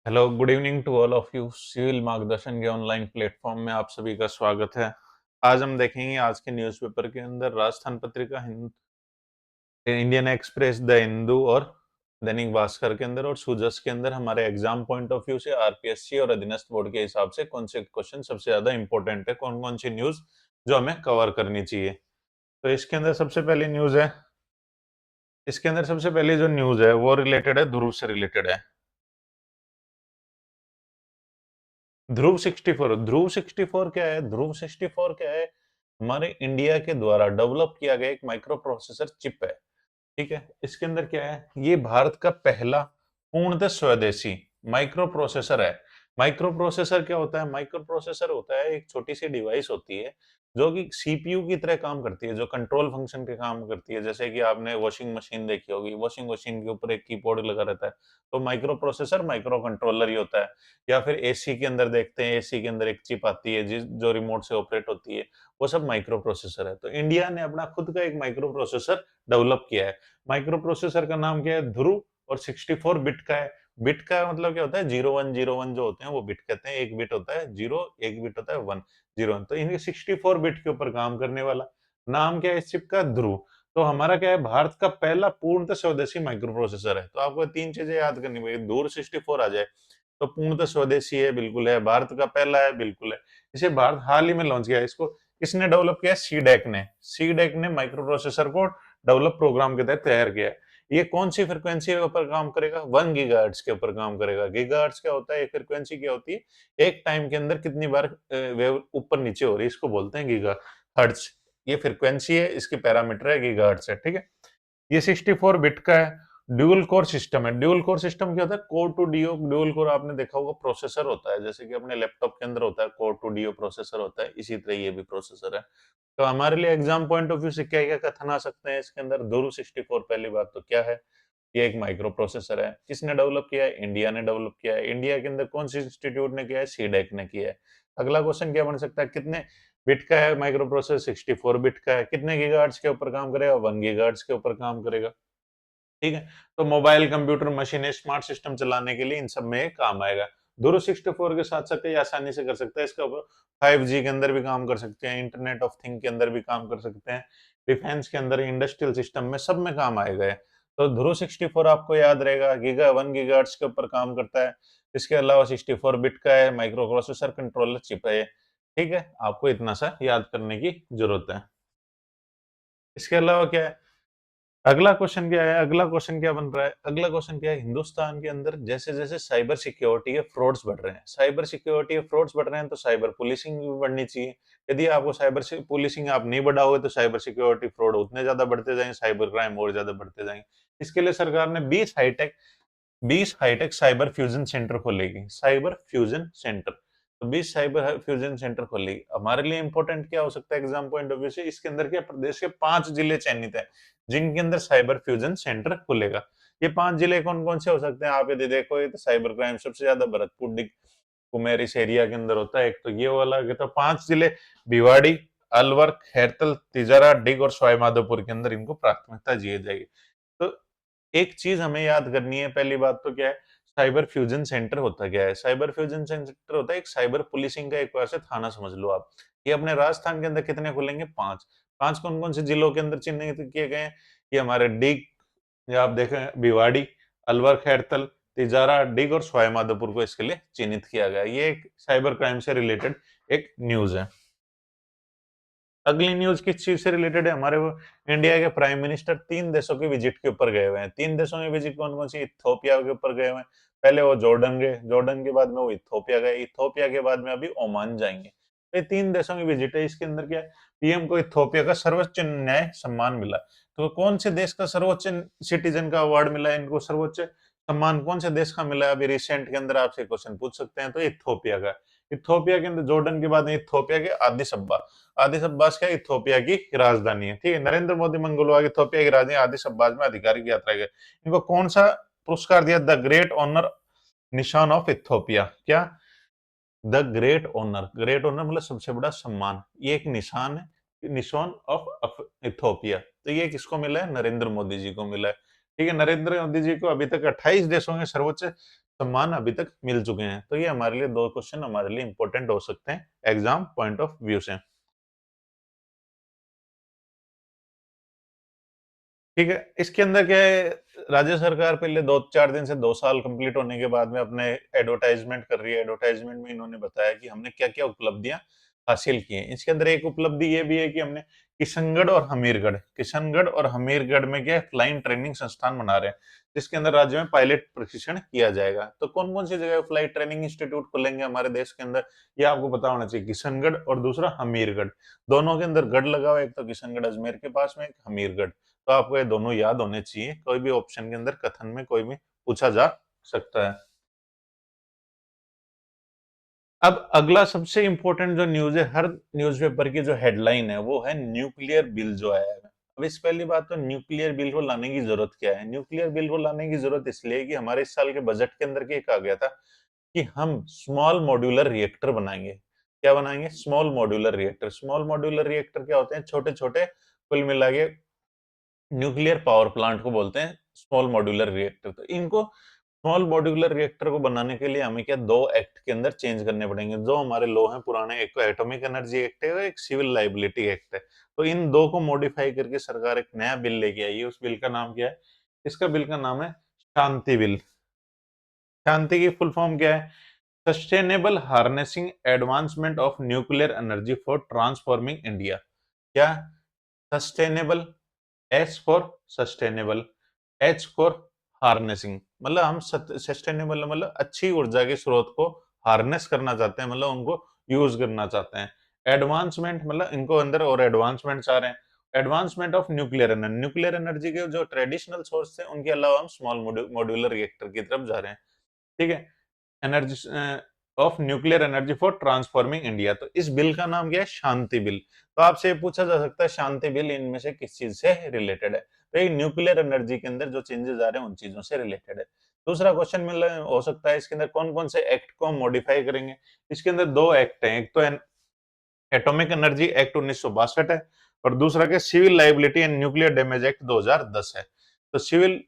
Hello, good evening to all of you. Civil मार्गदर्शन के online platform में आप सभी का स्वागत है। आज हम देखेंगे आज के न्यूज़पेपर के अंदर Rajasthan Patrika, Hind, Indian express, the Hindu और दैनिक भास्कर के अंदर और सूजस के अंदर हमारे एग्जाम पॉइंट ऑफ व्यू से आरपीएससी और अधीनस्थ बोर्ड के हिसाब से कौन से क्वेश्चन सबसे ज्यादा इंपॉर्टेंट है, कौन कौन सी न्यूज जो हमें कवर करनी चाहिए। तो इसके अंदर सबसे पहली जो न्यूज है वो रिलेटेड है, ध्रुव से रिलेटेड है। ध्रुव 64 क्या है? ध्रुव 64 क्या है? हमारे इंडिया के द्वारा डेवलप किया गया एक माइक्रो प्रोसेसर चिप है। ठीक है, इसके अंदर क्या है? ये भारत का पहला पूर्णतः स्वदेशी माइक्रो प्रोसेसर है। माइक्रो प्रोसेसर क्या होता है? माइक्रो प्रोसेसर होता है एक छोटी सी डिवाइस होती है जो कि सीपीयू की तरह काम करती है, जो कंट्रोल फंक्शन के काम करती है। जैसे कि आपने वॉशिंग मशीन देखी होगी, वॉशिंग मशीन के ऊपर एक कीबोर्ड लगा रहता है, तो माइक्रो प्रोसेसर माइक्रो कंट्रोलर ही होता है। या फिर एसी के अंदर देखते हैं, एसी के अंदर एक चिप आती है जो रिमोट से ऑपरेट होती है, वो सब माइक्रो प्रोसेसर है। तो इंडिया ने अपना खुद का एक माइक्रो प्रोसेसर डेवलप किया है। माइक्रो प्रोसेसर का नाम क्या है? ध्रुव, और 64 बिट का है। बिट का मतलब क्या होता है? 0101 जो होते हैं वो बिट कहते हैं। एक बिट होता है जीरो, एक बिट होता है वन, जीरो वन। तो इनके 64 बिट के ऊपर काम करने वाला नाम क्या है इस चिप का? ध्रुव। तो हमारा क्या है? भारत का पहला पूर्णतः स्वदेशी माइक्रो प्रोसेसर है। तो आपको तीन चीजें याद करनी पड़ेगी। ध्रुव 64 आ जाए तो पूर्णतः स्वदेशी है, बिल्कुल है, भारत का पहला है, बिल्कुल है। इसे भारत हाल ही में लॉन्च किया है। इसको किसने डेवलप किया? सीडेक ने। सीडेक ने माइक्रो प्रोसेसर को डेवलप प्रोग्राम के तहत तैयार किया है। ये कौन सी फ्रिक्वेंसी के ऊपर काम करेगा? 1 गीगाहर्ट्ज के ऊपर काम करेगा। गीगाहर्ट्ज क्या होता है? एक फ्रिक्वेंसी क्या होती है? एक टाइम के अंदर कितनी बार वेव ऊपर नीचे हो रही है, इसको बोलते हैं गीगाहर्ट्ज। ये फ्रिक्वेंसी है, इसकी पैरामीटर है गीगाहर्ट्ज है। ठीक है, ये 64 बिट का है। ड्यूल कोर सिस्टम है। ड्यूल कोर सिस्टम क्या होता है? Core two duo. Dual core आपने देखा होगा, प्रोसेसर होता है, जैसे कि अपने लैपटॉप के अंदर होता है कोर टू डीओ प्रोसेसर होता है, इसी तरह ये भी प्रोसेसर है। तो हमारे लिए एग्जाम पॉइंट ऑफ व्यू से क्या क्या कथन आ सकते हैं इसके अंदर? ध्रुव 64 पहली बात तो क्या है? ये एक माइक्रो प्रोसेसर है। किसने डेवलप किया है? इंडिया ने डेवलप किया है। इंडिया के अंदर कौन सी इंस्टीट्यूट ने किया है? सीडेक ने किया है। अगला क्वेश्चन क्या बन सकता है? कितने बिट का है माइक्रो प्रोसेसर? 64 बिट का है। कितने गीगाहर्ट्ज के ऊपर काम करेगा? 1 गीगाहर्ट्ज के ऊपर काम करेगा। ठीक है, तो मोबाइल, कंप्यूटर, मशीनें, स्मार्ट सिस्टम चलाने के लिए इन सब में काम आएगा। ध्रुव 64 के साथ साथ ये आसानी से कर सकता है। इसका 5G के अंदर भी काम कर सकते हैं, इंटरनेट ऑफ थिंग के अंदर भी काम कर सकते हैं, डिफेंस के अंदर, इंडस्ट्रियल सिस्टम में, सब में काम आएगा ये। तो ध्रुव 64 आपको याद रहेगा, 1 गीगाहर्ट्ज के ऊपर काम करता है। इसके अलावा 64 बिट का है, माइक्रो प्रोसेसर कंट्रोलर चिप है ये। ठीक है, आपको इतना सा याद करने की जरूरत है। इसके अलावा क्या है? अगला क्वेश्चन क्या है? अगला क्वेश्चन क्या बन रहा है? अगला क्वेश्चन क्या है? हिंदुस्तान के अंदर जैसे जैसे साइबर सिक्योरिटी के फ्रॉड्स बढ़ रहे हैं, साइबर सिक्योरिटी के फ्रॉड्स बढ़ रहे हैं, तो साइबर पुलिसिंग भी बढ़नी चाहिए। यदि आपको साइबर पुलिसिंग आप नहीं बढ़ाओगे तो साइबर सिक्योरिटी फ्रॉड उतने ज्यादा बढ़ते जाएंगे, साइबर क्राइम और ज्यादा बढ़ते जाएंगे। इसके लिए सरकार ने 20 हाईटेक साइबर फ्यूजन सेंटर खोलेगी। साइबर फ्यूजन सेंटर, तो 20 साइबर फ्यूजन सेंटर खोलेगी। हमारे लिए इंपॉर्टेंट क्या हो सकता है एग्जाम पॉइंट ऑफ व्यू से? इसके अंदर क्या, प्रदेश के 5 जिले चयनित है जिनके अंदर साइबर फ्यूजन सेंटर खुलेगा। ये 5 जिले कौन कौन से हो सकते हैं? आप यदि देखो, ये तो साइबर क्राइम सबसे ज्यादा भरतपुर, डिग, कुमेर इस एरिया के अंदर होता है। एक तो ये वाला, तो 5 जिले भिवाड़ी, अलवर, खैरतल, तिजारा, डिग और सवाई माधोपुर के अंदर इनको प्राथमिकता दी जाएगी। तो एक चीज हमें याद करनी है, पहली बात तो क्या है? साइबर फ्यूजन सेंटर होता क्या है? साइबर फ्यूजन सेंटर होता है एक साइबर पुलिसिंग का एक बार से थाना समझ लो आप। ये अपने राजस्थान के अंदर कितने खुलेंगे? 5। 5 कौन कौन से जिलों के अंदर चिन्हित किए गए हैं? ये हमारे डिग, या आप देखें भिवाड़ी, अलवर, खैरतल, तिजारा, डिग और सवाई माधोपुर को इसके लिए चिन्हित किया गया है। ये एक साइबर क्राइम से रिलेटेड एक न्यूज है। अगली न्यूज किस चीज से रिलेटेड है? हमारे वो इंडिया के प्राइम मिनिस्टर 3 देशों की विजिट के ऊपर गए हुए हैं। 3 देशों की विजिट कौन कौन सी? इथोपिया के ऊपर गए हुए हैं। पहले वो जॉर्डन गए, जॉर्डन के बाद में वो इथोपिया गए, इथोपिया के बाद में अभी ओमान जाएंगे। तो ये 3 देशों की विजिट है। इसके अंदर क्या है? पीएम को इथोपिया का सर्वोच्च न्याय सम्मान मिला। तो कौन से देश का सर्वोच्च सिटीजन का अवार्ड मिला है इनको? सर्वोच्च सम्मान कौन से देश का मिला है? अभी रिसेंट के अंदर आपसे क्वेश्चन पूछ सकते हैं, तो इथोपिया का। इथोपिया के अंदर, जॉर्डन के बाद में इथोपिया के आदिस अब्बा। आदिस अब्बास क्या? इथोपिया की राजधानी है। ठीक है, नरेंद्र मोदी मंगलवार इथोपिया की राजधानी आदिस अब्बास में आधिकारिक यात्रा गए। इनको कौन सा पुरस्कार दिया? द ग्रेट ऑनर निशान ऑफ इथोपिया। क्या? The great honour. Great honour मतलब सबसे बड़ा सम्मान। ये एक निशान है, निशान ऑफ इथोपिया। तो ये किसको मिला है? नरेंद्र मोदी जी को मिला है। ठीक है, नरेंद्र मोदी जी को अभी तक 28 देशों के सर्वोच्च सम्मान अभी तक मिल चुके हैं। तो ये हमारे लिए 2 क्वेश्चन हमारे लिए इंपॉर्टेंट हो सकते हैं एग्जाम पॉइंट ऑफ व्यू से। ठीक है, इसके अंदर क्या है, राज्य सरकार पहले 2-4 दिन से 2 साल कंप्लीट होने के बाद में अपने एडवर्टाइजमेंट कर रही है। एडवर्टाइजमेंट में इन्होंने बताया कि हमने क्या-क्या उपलब्धियां हासिल की हैं। इसके अंदर एक उपलब्धि ये भी है कि हमने किशनगढ़ और हमीरगढ़ में क्या फ्लाइंग ट्रेनिंग संस्थान बना रहे हैं, जिसके अंदर राज्य में पायलट प्रशिक्षण किया जाएगा। तो कौन-कौन सी जगह फ्लाइट ट्रेनिंग इंस्टीट्यूट खुलेंगे हमारे देश के अंदर, ये आपको पता होना चाहिए। किशनगढ़ और दूसरा हमीरगढ़, दोनों के अंदर गढ़ लगा हुआ है, एक तो किशनगढ़ अजमेर के पास में, एक हमीरगढ़। तो आपको ये दोनों याद होने चाहिए, कोई भी ऑप्शन के अंदर कथन में कोई भी पूछा जा सकता है। अब अगला सबसे इंपॉर्टेंट जो न्यूज है, हर न्यूज़पेपर की जो हेडलाइन है वो है न्यूक्लियर बिल जो आया है। अब इस पहली बात तो न्यूक्लियर बिल को लाने की जरूरत क्या है? न्यूक्लियर बिल को लाने की जरूरत इसलिए कि हमारे इस साल के बजट के अंदर क्या कहा गया था कि हम स्मॉल मॉड्यूलर रिएक्टर बनाएंगे। क्या बनाएंगे? Small modular reactor. Small modular reactor क्या होते हैं? छोटे छोटे, कुल मिला के न्यूक्लियर पावर प्लांट को बोलते हैं स्मॉल मॉड्यूलर रिएक्टर। तो इनको स्मॉल मॉड्यूलर रिएक्टर को बनाने के लिए हमें क्या 2 एक्ट के अंदर चेंज करने पड़ेंगे। जो हमारे लॉ हैं पुराने, एक तो एटॉमिक एनर्जी एक्ट है और एक सिविल लाइबिलिटी एक्ट है। तो इन दो को मॉडिफाई करके सरकार एक नया बिल लेके आई है। उस बिल का नाम क्या है? इसका बिल का नाम है शांति बिल। शांति की फुल फॉर्म क्या है? Sustainable harnessing advancement of nuclear energy for transforming India. क्या? Sustainable, S for sustainable, H for harnessing. मतलब हम सस्टेनेबल मतलब अच्छी ऊर्जा के स्रोत को हार्नेस करना चाहते हैं, मतलब उनको यूज करना चाहते हैं। एडवांसमेंट मतलब इनको अंदर और एडवांसमेंट आ रहे हैं। Advancement of nuclear energy, nuclear energy के जो ट्रेडिशनल सोर्स थे उनके अलावा हम स्मॉल मॉड्यूलर रिएक्टर की तरफ जा रहे हैं। ठीक है, energy of nuclear energy for transforming India. तो इस बिल का नाम क्या है? शांति बिल। तो आपसे पूछा जा सकता है शांति बिल इनमें से किस चीज से रिलेटेड है? तो ये न्यूक्लियर एनर्जी के अंदर जो चेंजेस आ रहे हैं उन चीजों से रिलेटेड है। दूसरा क्वेश्चन मिल हो सकता है इसके अंदर कौन कौन से एक्ट को हम मॉडिफाई करेंगे। इसके अंदर 2 एक्ट हैं, एक तो एटॉमिक एनर्जी एक्ट 1962 है और दूसरा के civil liability and nuclear damage act 2010 है। तो सिविल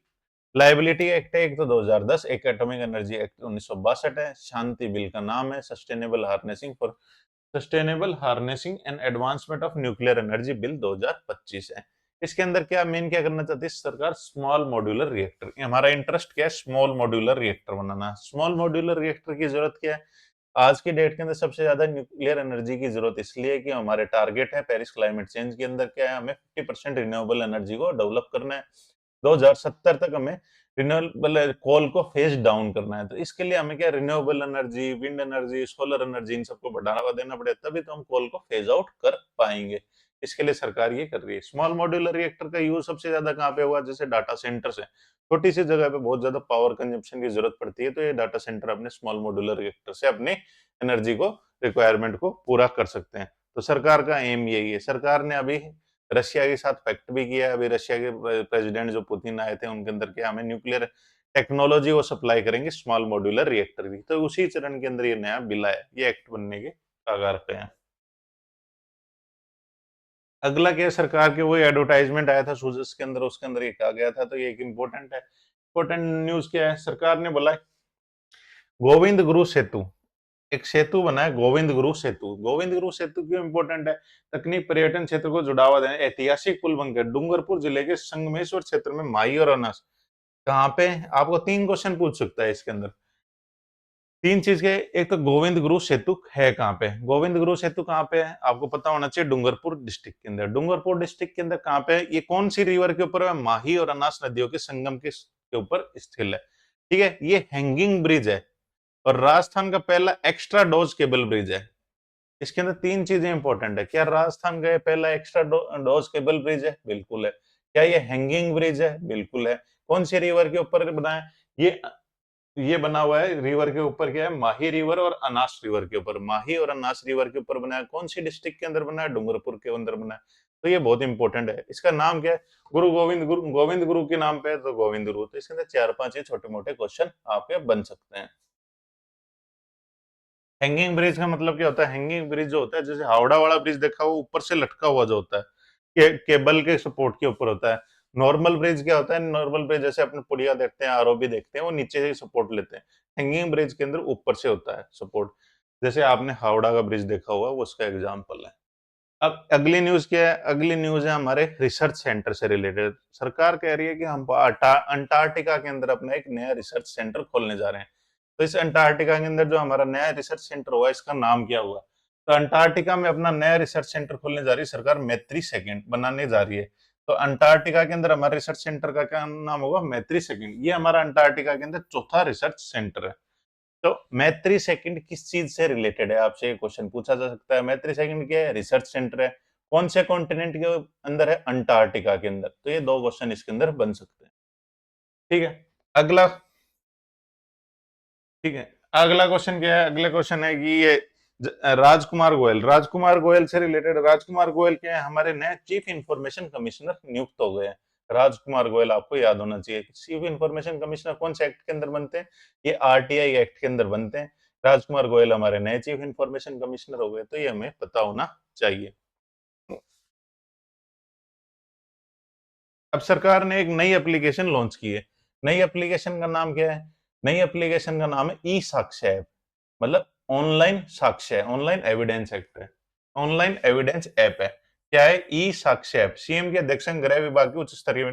लाइबिलिटी एक्ट है एक तो 2010, एक एटॉमिक एनर्जी एक्ट 1962 है। शांति बिल का नाम है sustainable harnessing and advancement of nuclear energy bill 2025 है। इसके अंदर क्या करना चाहती है सरकार? Small modular reactor. हमारा इंटरेस्ट क्या है? स्मॉल मॉड्यूलर रिएक्टर बनाना। स्मॉल मॉड्यूलर रिएक्टर की जरूरत क्या है? आज की डेट के अंदर सबसे ज्यादा न्यूक्लियर एनर्जी की जरूरत इसलिए कि हमारे टारगेट है पेरिस क्लाइमेट चेंज के अंदर क्या है, हमें 50% रिन्यूएबल एनर्जी को डेवलप करना है। 2070 तक हमें रिन्यूएबल कोल को फेज डाउन करना है। तो इसके लिए हमें क्या renewable energy, wind energy, solar energy, इन सबको बढ़ावा देना पड़ेगा, तभी तो हम कोल को फेज आउट कर पाएंगे। इसके लिए सरकार ये कर रही है। स्मॉल मॉड्यूलर रिएक्टर का यूज सबसे ज्यादा कहाँ पे हुआ? जैसे डाटा सेंटर्स है, छोटी सी जगह पे बहुत ज्यादा पावर कंजप्शन की जरूरत पड़ती है, तो ये डाटा सेंटर अपने स्मॉल मॉड्यूलर रिएक्टर से अपनी एनर्जी को, रिक्वायरमेंट को पूरा कर सकते हैं। तो सरकार का एम यही है। सरकार ने अभी रशिया के साथ पैक्ट भी किया है। अभी रशिया के प्रेसिडेंट जो पुतिन आए थे उनके अंदर क्या हमें न्यूक्लियर टेक्नोलॉजी वो सप्लाई करेंगे स्मॉल मॉड्यूलर रिएक्टर की। तो उसी चरण के अंदर ये नया बिल आया, ये एक्ट बनने के कगार पे है। अगला क्या है? सरकार के वही एडवर्टाइजमेंट आया था सूजस के अंदर, उसके अंदर ये कहा गया था, तो ये एक इंपॉर्टेंट है। इंपॉर्टेंट न्यूज क्या है? सरकार ने बोला गोविंद गुरु सेतु, एक सेतु बना है गोविंद गुरु सेतु। गोविंद गुरु सेतु क्यों इंपॉर्टेंट है? तकनीक पर्यटन क्षेत्र को जुड़ावा देने ऐतिहासिक पुल बनकर डूंगरपुर जिले के संगमेश्वर क्षेत्र में माही और अनस कहाँ पे? आपको 3 क्वेश्चन पूछ सकता है इसके अंदर। 3 चीज के, एक तो गोविंद गुरु सेतु है कहाँ पे? गोविंद गुरु सेतु कहाँ पे है? आपको पता होना चाहिए डूंगरपुर डिस्ट्रिक्ट के अंदर। डूंगरपुर डिस्ट्रिक्ट के अंदर कहाँ पे है? ये कौन सी रिवर के ऊपर है? माही और अनास नदियों के संगम के ऊपर स्थित है। ठीक है, ये हैंगिंग ब्रिज है और राजस्थान का पहला एक्स्ट्रा डोज केबल ब्रिज है। इसके अंदर 3 चीजें इंपॉर्टेंट है। क्या राजस्थान का ये पहला एक्स्ट्रा डोज केबल ब्रिज है? बिल्कुल है। क्या ये हैंगिंग ब्रिज है? बिल्कुल है। कौन सी रिवर के ऊपर बना है? ये बना हुआ है रिवर के ऊपर, क्या है? माही रिवर और अनास रिवर के ऊपर। माही और अनास रिवर के ऊपर बना है। कौन सी डिस्ट्रिक्ट के अंदर बना है? डूंगरपुर के अंदर बना है। तो ये बहुत इंपॉर्टेंट है। इसका नाम क्या है? गोविंद गुरु के नाम पे है, तो गोविंद गुरु। तो इसके अंदर 4-5 छोटे मोटे क्वेश्चन आपके बन सकते हैं। हैंगिंग ब्रिज का मतलब क्या होता है? हैंगिंग ब्रिज जो होता है, जैसे हावड़ा वाला ब्रिज देखा, वो ऊपर से लटका हुआ जो होता है, केबल के सपोर्ट के ऊपर होता है। नॉर्मल ब्रिज क्या होता है? नॉर्मल ब्रिज जैसे अपने पुलिया देखते हैं, आरओबी देखते हैं, वो नीचे से सपोर्ट लेते हैं। हैंगिंग ब्रिज के अंदर ऊपर से होता है सपोर्ट। जैसे आपने हावड़ा का ब्रिज देखा होगा, वो उसका एग्जाम्पल है। अब अगली न्यूज क्या है? अगली न्यूज है हमारे रिसर्च सेंटर से रिलेटेड। सरकार कह रही है कि हम अंटार्कटिका के अंदर अपना एक नया रिसर्च सेंटर खोलने जा रहे हैं। तो इस अंटार्कटिका के अंदर जो हमारा नया रिसर्च सेंटर हुआ, इसका नाम क्या हुआ? तो अंटार्कटिका में अपना नया रिसर्च सेंटर खोलने जा रही है सरकार, मैत्री सेकंड बनाने जा रही है। तो अंटार्कटिका के अंदर हमारे रिसर्च सेंटर का क्या नाम होगा? मैत्री सेकंड। ये हमारा अंटार्कटिका के अंदर चौथा रिसर्च सेंटर है। तो मैत्री सेकंड किस चीज से रिलेटेड है? आपसे ये क्वेश्चन पूछा जा सकता है। मैत्री सेकंड क्या है? रिसर्च सेंटर है। कौन से कॉन्टिनेंट के अंदर है? अंटार्कटिका के अंदर। तो ये दो क्वेश्चन इसके अंदर बन सकते हैं। ठीक है। अगला, ठीक है, अगला क्वेश्चन क्या है? अगला क्वेश्चन है कि ये राजकुमार गोयल से रिलेटेड। राजकुमार गोयल क्या है? हमारे नए चीफ इंफॉर्मेशन कमिश्नर नियुक्त हो गए हैं। राजकुमार गोयल आपको याद होना चाहिए। चीफ इंफॉर्मेशन कमिश्नर कौन से एक्ट के अंदर बनते हैं? ये आरटीआई एक्ट के अंदर बनते हैं। राजकुमार गोयल हमारे नए चीफ इंफॉर्मेशन कमिश्नर हो गए, तो ये हमें पता होना चाहिए। अब सरकार ने एक नई एप्लीकेशन लॉन्च की है। नई एप्लीकेशन का नाम क्या है? नई एप्लीकेशन का नाम है ई साक्ष्य ऐप। मतलब ऑनलाइन साक्ष्य, ऑनलाइन एविडेंस एक्ट है, ऑनलाइन एविडेंस ऐप है। क्या है? ई साक्ष्य ऐप। सीएम के अध्यक्ष गृह विभाग की उच्च स्तरीय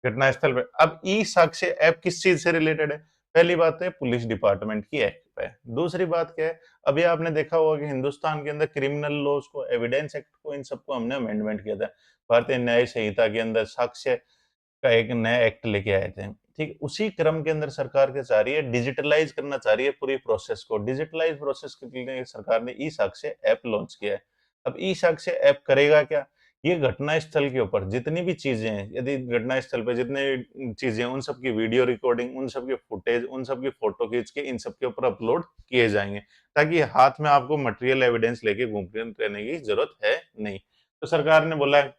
घटनास्थल पे। अब ई साक्ष्य ऐप किस चीज से रिलेटेड है? पहली बात है पुलिस डिपार्टमेंट की एक्ट है। दूसरी बात क्या है? अभी आपने देखा होगा कि हिंदुस्तान के अंदर क्रिमिनल लॉज को, एविडेंस एक्ट को, इन सबको हमने अमेंडमेंट किया था। भारतीय न्याय संहिता के अंदर साक्ष्य का एक नया एक्ट लेके आए थे। ठीक, उसी क्रम के अंदर सरकार क्या चाह रही है? डिजिटलाइज करना चाह रही है पूरी प्रोसेस को। डिजिटलाइज प्रोसेस के लिए सरकार ने ई साक्ष्य ऐप लॉन्च किया है। अब ई साक्ष्य ऐप करेगा क्या? ये घटना स्थल के ऊपर जितनी भी चीजें हैं, यदि घटना स्थल पे जितने भी चीजें हैं, उन सब की वीडियो रिकॉर्डिंग, उन सब की फुटेज, उन सब की फोटो खींच के इन सब के ऊपर अपलोड किए जाएंगे, ताकि हाथ में आपको मटेरियल एविडेंस लेके घूमते रहने की जरूरत है नहीं। तो सरकार ने बोला है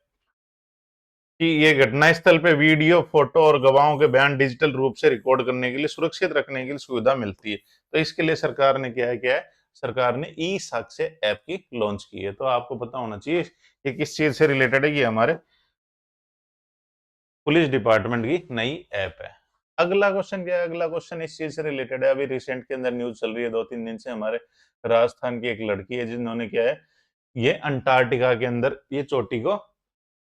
कि ये घटनास्थल पे वीडियो, फोटो और गवाहों के बयान डिजिटल रूप से रिकॉर्ड करने के लिए, सुरक्षित रखने के लिए सुविधा मिलती है। तो इसके लिए सरकार ने क्या है, सरकार ने ई साक्ष्य ऐप की लॉन्च की है। तो आपको पता होना चाहिए कि किस चीज से रिलेटेड है। ये हमारे पुलिस डिपार्टमेंट की नई ऐप है। अगला क्वेश्चन क्या है? अगला क्वेश्चन इस चीज से रिलेटेड है। अभी रिसेंट के अंदर न्यूज चल रही है 2-3 दिन से, हमारे राजस्थान की एक लड़की है जिन्होंने क्या है, ये अंटार्कटिका के अंदर ये चोटी को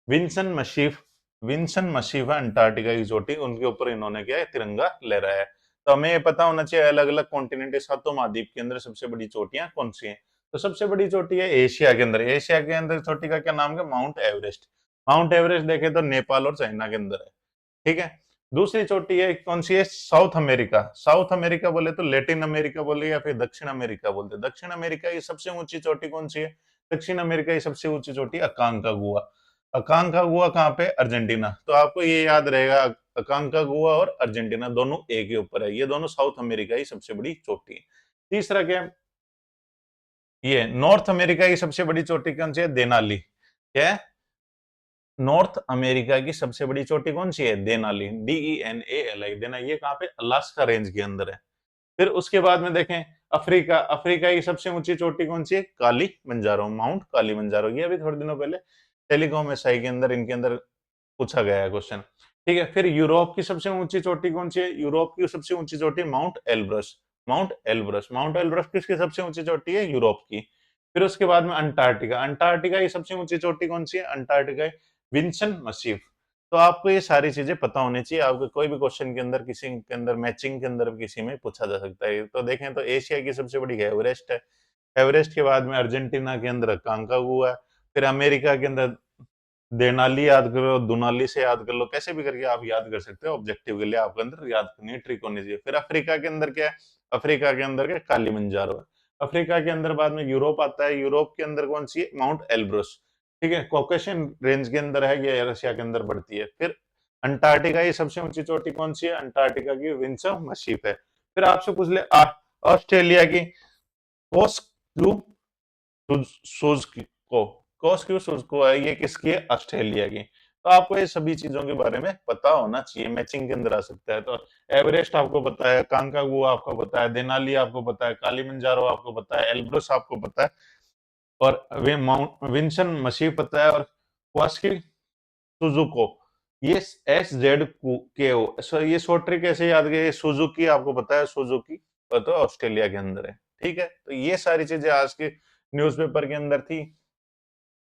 विंसन मशीफ, विंसन मशीफ है अंटार्कटिका की चोटी, उनके ऊपर इन्होंने क्या है, तिरंगा लहराया है। तो हमें ये पता होना चाहिए अलग अलग कॉन्टिनेंट, सातों महाद्वीप के अंदर सबसे बड़ी चोटियां कौन सी हैं? तो सबसे बड़ी चोटी है एशिया के अंदर। एशिया के अंदर चोटी का क्या नाम है? Mount Everest. माउंट एवरेस्ट देखे तो नेपाल और चाइना के अंदर है। ठीक है। दूसरी चोटी है कौन सी है? South America. साउथ अमेरिका बोले तो लेटिन अमेरिका बोले या फिर दक्षिण अमेरिका बोलते। दक्षिण अमेरिका की सबसे ऊंची चोटी कौन सी है? दक्षिण अमेरिका की सबसे ऊंची चोटी अकांकागुआ। अकांकागुआ कहाँ पे? अर्जेंटीना। तो आपको ये याद रहेगा, अकांकागुआ और अर्जेंटीना दोनों एक के ऊपर है। ये दोनों साउथ अमेरिका की सबसे बड़ी चोटी है। तीसरा क्या है? ये नॉर्थ अमेरिका की सबसे बड़ी चोटी कौन सी है? देनाली। क्या है? नॉर्थ अमेरिका की सबसे बड़ी चोटी कौन सी है? देनाली। DENALI, देना। ये कहाँ पे? अलास्का रेंज के अंदर है। फिर उसके बाद में देखें अफ्रीका। अफ्रीका की सबसे ऊंची चोटी कौन सी है? काली मंजारो, माउंट काली मंजारो। ये अभी थोड़े दिनों पहले टेलीकॉम एसआई के अंदर, इनके अंदर पूछा गया है क्वेश्चन। ठीक है। फिर यूरोप की सबसे ऊंची चोटी कौन सी है? यूरोप की सबसे ऊंची चोटी mount Elbrus. Mount Elbrus, mount Elbrus किसकी सबसे ऊंची चोटी है? यूरोप की। फिर उसके बाद में अंटार्कटिका। अंटार्कटिका की सबसे ऊंची चोटी कौन सी है? Antarctica Vinson Massif. तो आपको ये सारी चीजें पता होनी चाहिए। आपको कोई भी क्वेश्चन के अंदर, किसी के अंदर, मैचिंग के अंदर किसी में पूछा जा सकता है। तो देखें तो एशिया की सबसे बड़ी है एवरेस्ट है। एवरेस्ट के बाद में अर्जेंटीना के अंदर कांकागुआ है। फिर अमेरिका के अंदर देनाली याद करो, दुनाली से याद कर लो, कैसे भी करके आप याद कर सकते हो। ऑब्जेक्टिव के लिए आपके अंदर याद करनी है, ट्रिक होनी चाहिए। फिर अफ्रीका के अंदर क्या है? अफ्रीका के अंदर क्या? कालीमंजारो है। अफ्रीका के अंदर बाद में यूरोप आता है। यूरोप के अंदर कौन सी है? Mount Elbrus. ठीक है। कॉकेशियन रेंज के अंदर है, ये रशिया के अंदर बढ़ती है। फिर अंटार्कटिका की सबसे ऊंची चोटी कौन सी है? अंटार्कटिका की विंसन मशीफ है। फिर आपसे पूछ ले ऑस्ट्रेलिया की कोस्क्यू सुजुको। कोस्क्यू सुजुको है, ये किसकी है? ऑस्ट्रेलिया की। तो आपको ये सभी चीजों के बारे में पता होना चाहिए, मैचिंग के अंदर आ सकता है। तो एवरेस्ट आपको पता है, कांकागुआ आपको पता है, देनाली आपको पता है, कालीमंजारो आपको पता है, एल्ब्रस आपको पता है, और वे माउंट विंसन मसीह पता है, और कोस्की सुजुको ये SZQ सर, ये शॉर्ट ट्रिक कैसे याद गए? सुजुकी, आपको पता है सुजुकी, तो ऑस्ट्रेलिया के अंदर है। ठीक है, तो ये सारी चीजें आज के न्यूज़पेपर के अंदर थी।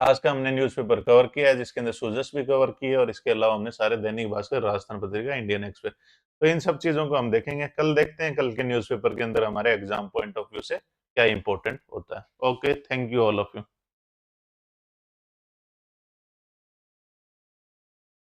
आज का हमने न्यूज़पेपर कवर किया है, जिसके अंदर सुजस भी कवर की है, और इसके अलावा हमने सारे दैनिक भास्कर, राजस्थान पत्रिका, इंडियन एक्सप्रेस, तो इन सब चीजों को हम देखेंगे। कल देखते हैं कल के न्यूज़पेपर के अंदर हमारे एग्जाम पॉइंट ऑफ व्यू से क्या इंपॉर्टेंट होता है। Okay, thank you all of you.